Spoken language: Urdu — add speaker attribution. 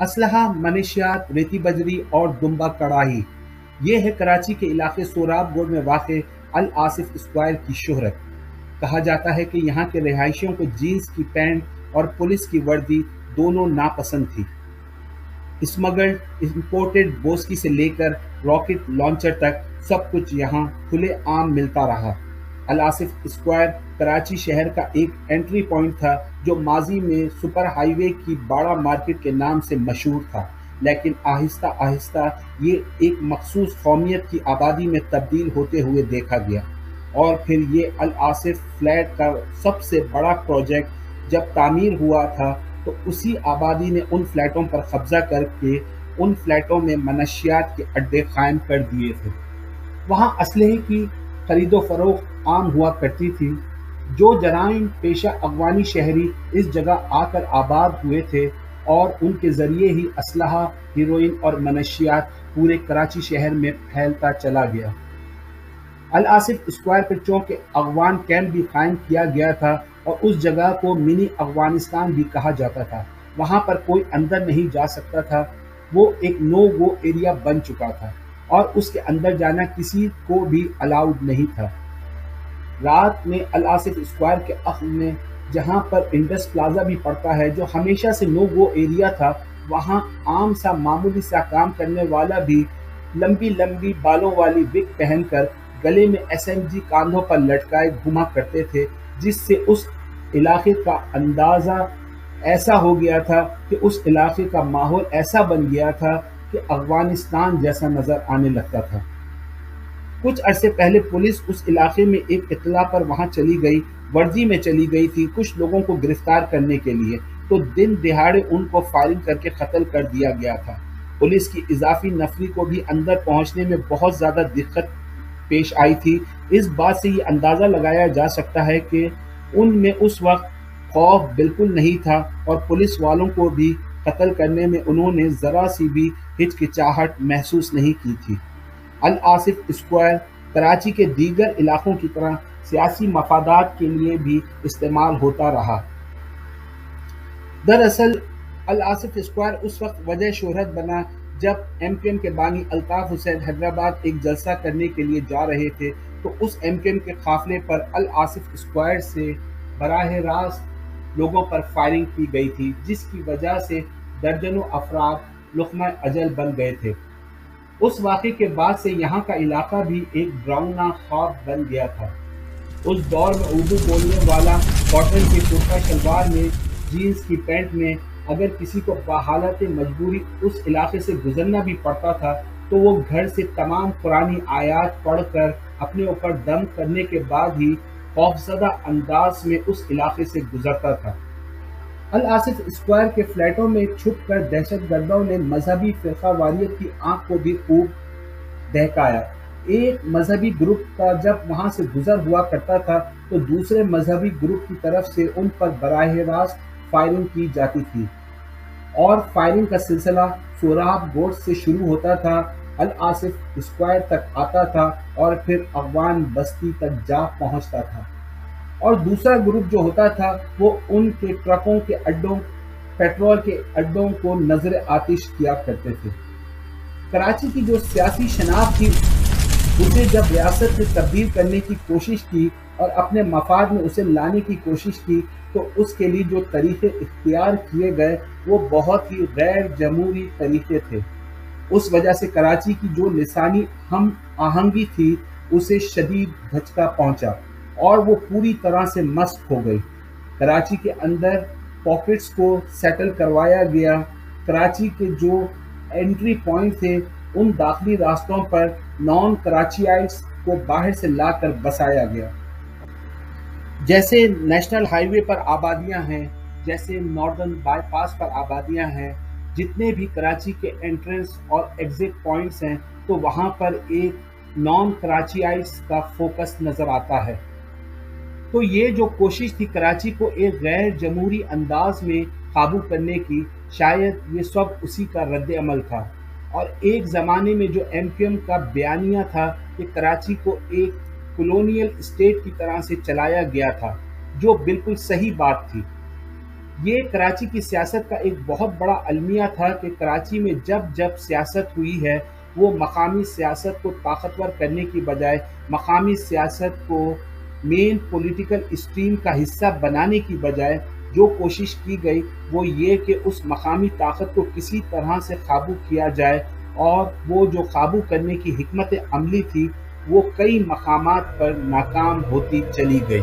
Speaker 1: اسلحہ، منشیات، ریتی بجری اور دمبا کڑاہی، یہ ہے کراچی کے علاقے سوراب گوڑ میں واقع الآصف اسکوائر کی شہرت۔ کہا جاتا ہے کہ یہاں کے رہائشیوں کو جینز کی پینٹ اور پولیس کی وردی دونوں ناپسند تھی۔ اسمگلڈ امپورٹڈ بوسکی سے لے کر راکٹ لانچر تک سب کچھ یہاں کھلے عام ملتا رہا۔ الآصف اسکوائر کراچی شہر کا ایک انٹری پوائنٹ تھا جو ماضی میں سپر ہائی وے کی باڑہ مارکیٹ کے نام سے مشہور تھا، لیکن آہستہ آہستہ یہ ایک مخصوص قومیت کی آبادی میں تبدیل ہوتے ہوئے دیکھا گیا، اور پھر یہ الآصف فلیٹ کا سب سے بڑا پروجیکٹ جب تعمیر ہوا تھا تو اسی آبادی نے ان فلیٹوں پر قبضہ کر کے ان فلیٹوں میں منشیات کے اڈے قائم کر دیے تھے۔ وہاں اسلحے کی خرید و فروخت عام ہوا کرتی تھی۔ جو جرائم پیشہ افغانی شہری اس جگہ آ کر آباد ہوئے تھے اور ان کے ذریعے ہی اسلحہ، ہیروئن اور منشیات پورے کراچی شہر میں پھیلتا چلا گیا۔ الآصف اسکوائر پر چونکہ افغان کیمپ بھی قائم کیا گیا تھا اور اس جگہ کو منی افغانستان بھی کہا جاتا تھا، وہاں پر کوئی اندر نہیں جا سکتا تھا۔ وہ ایک نو گو ایریا بن چکا تھا اور اس کے اندر جانا کسی کو بھی الاؤڈ نہیں تھا۔ رات میں الآصف اسکوائر کے عقب میں، جہاں پر انڈس پلازا بھی پڑتا ہے جو ہمیشہ سے نو گو ایریا تھا، وہاں عام سا معمولی سا کام کرنے والا بھی لمبی لمبی بالوں والی وگ پہن کر گلے میں SMG کاندھوں پر لٹکائے گھوما کرتے تھے، جس سے اس علاقے کا اندازہ ایسا ہو گیا تھا کہ اس علاقے کا ماحول ایسا بن گیا تھا کہ افغانستان جیسا نظر آنے لگتا تھا۔ کچھ عرصے پہلے پولیس اس علاقے میں ایک اطلاع پر وہاں چلی گئی، ورزی میں چلی گئی تھی کچھ لوگوں کو گرفتار کرنے کے لیے، تو دن دہاڑے ان کو فائرنگ کر کے قتل کر دیا گیا تھا۔ پولیس کی اضافی نفری کو بھی اندر پہنچنے میں بہت زیادہ دقت پیش آئی تھی۔ اس بات سے یہ اندازہ لگایا جا سکتا ہے کہ ان میں اس وقت خوف بالکل نہیں تھا اور پولیس والوں کو بھی قتل کرنے میں انہوں نے ذرا سی بھی ہچکچاہٹ محسوس نہیں کی تھی۔ الآصف اسکوائر کراچی کے دیگر علاقوں کی طرح سیاسی مفادات کے لیے بھی استعمال ہوتا رہا۔ دراصل الآصف اسکوائر اس وقت وجہ شہرت بنا جب MQM کے بانی الطاف حسین حیدرآباد ایک جلسہ کرنے کے لیے جا رہے تھے، تو اس MQM کے قافلے پر الآصف اسکوائر سے براہ راست لوگوں پر فائرنگ کی گئی تھی، جس کی وجہ سے درجنوں افراد لقمہ اجل بن گئے تھے۔ اس واقعے کے بعد سے یہاں کا علاقہ بھی ایک ڈراؤنا خواب بن گیا تھا۔ اس دور میں اردو بولنے والا کاٹن کے کرتا شلوار میں، جینز کی پینٹ میں اگر کسی کو بحالت مجبوری اس علاقے سے گزرنا بھی پڑتا تھا تو وہ گھر سے تمام قرآنی آیات پڑھ کر اپنے اوپر دم کرنے کے بعد ہی خوفزدہ انداز میں اس علاقے سے گزرتا تھا۔ الآصف اسکوائر کے فلیٹوں میں چھپ کر دہشت گردوں نے مذہبی فرقہ واریت کی آنکھ کو بھی خوب بہکایا۔ ایک مذہبی گروپ کا جب وہاں سے گزر ہوا کرتا تھا تو دوسرے مذہبی گروپ کی طرف سے ان پر براہ راست فائرنگ کی جاتی تھی، اور فائرنگ کا سلسلہ سوراب گوڑ سے شروع ہوتا تھا، الآصف اسکوائر تک آتا تھا اور پھر افغان بستی تک جا پہنچتا تھا، اور دوسرا گروپ جو ہوتا تھا وہ ان کے ٹرکوں کے اڈوں، پیٹرول کے اڈوں کو نظر آتش کیا کرتے تھے۔ کراچی کی جو سیاسی شناخت تھی، اسے جب ریاست نے تبدیل کرنے کی کوشش کی اور اپنے مفاد میں اسے لانے کی کوشش کی تو اس کے لیے جو طریقے اختیار کیے گئے وہ بہت ہی غیر جمہوری طریقے تھے۔ اس وجہ سے کراچی کی جو لسانی ہم آہنگی تھی اسے شدید دھچکا پہنچا اور وہ پوری طرح سے مسخ ہو گئی۔ کراچی کے اندر پاکٹس کو سیٹل کروایا گیا۔ کراچی کے جو انٹری پوائنٹ تھے ان داخلی راستوں پر نان کراچیائٹس کو باہر سے لا کر بسایا گیا۔ جیسے نیشنل ہائی وے پر آبادیاں ہیں، جیسے ناردرن بائی پاس پر آبادیاں ہیں، جتنے بھی کراچی کے انٹرنس اور ایگزٹ پوائنٹس ہیں تو وہاں پر ایک نان کراچیائٹس کا فوکس نظر آتا ہے۔ تو یہ جو کوشش تھی کراچی کو ایک غیر جمہوری انداز میں قابو کرنے کی، شاید یہ سب اسی کا رد عمل تھا، اور ایک زمانے میں جو MQM کا بیانیہ تھا کہ کراچی کو ایک کولونیل اسٹیٹ کی طرح سے چلایا گیا تھا، جو بالکل صحیح بات تھی۔ یہ کراچی کی سیاست کا ایک بہت بڑا المیہ تھا کہ کراچی میں جب جب سیاست ہوئی ہے وہ مقامی سیاست کو طاقتور کرنے کی بجائے مقامی سیاست کو مین پولیٹیکل اسٹریم کا حصہ بنانے کی بجائے جو کوشش کی گئی وہ یہ کہ اس مقامی طاقت کو کسی طرح سے قابو کیا جائے، اور وہ جو قابو کرنے کی حکمت عملی تھی وہ کئی مقامات پر ناکام ہوتی چلی گئی۔